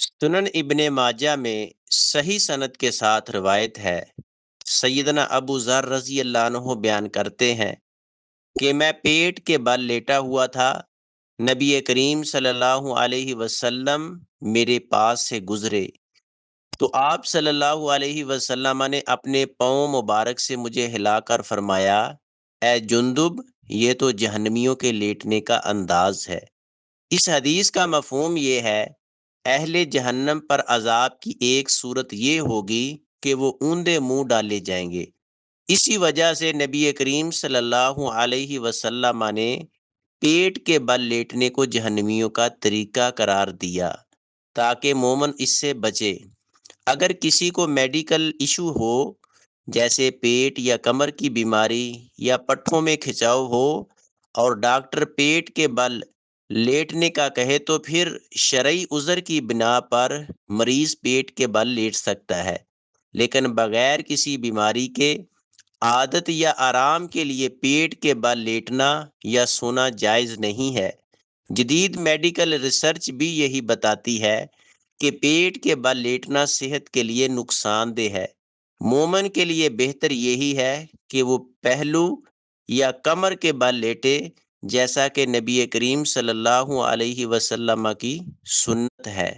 सुनन इब्ने माजा में सही सनद के साथ रिवायत है। सैयदना अबू ज़र रज़ी अल्लाह अन्हु बयान करते हैं कि मैं पेट के बल लेटा हुआ था। नबी करीम सल्लल्लाहु अलैहि वसल्लम मेरे पास से गुजरे तो आप सल्लल्लाहु अलैहि वसल्लम ने अपने पाँव मुबारक से मुझे हिलाकर फरमाया, ए जुंदुब, ये तो जहन्नमियों के लेटने का अंदाज है। इस हदीस का मफहूम ये है, अहले जहन्नम पर अजाब की एक सूरत ये होगी कि वो ऊंधे मुंह डाले जाएंगे। इसी वजह से नबी करीम सल्लल्लाहु अलैहि वसल्लम ने पेट के बल लेटने को जहन्नमियों का तरीका करार दिया ताकि मोमन इससे बचे। अगर किसी को मेडिकल इशू हो, जैसे पेट या कमर की बीमारी या पट्ठों में खिंचाव हो, और डॉक्टर पेट के बल लेटने का कहे तो फिर शरई उज़र की बिना पर मरीज पेट के बल लेट सकता है, लेकिन बगैर किसी बीमारी के आदत या आराम के लिए पेट के बल लेटना या सोना जायज़ नहीं है। जदीद मेडिकल रिसर्च भी यही बताती है कि पेट के बल लेटना सेहत के लिए नुकसानदेह है। मोमन के लिए बेहतर यही है कि वो पहलू या कमर के बल लेटे, जैसा कि नबी करीम सल्लल्लाहु अलैहि वसल्लम की सुन्नत है।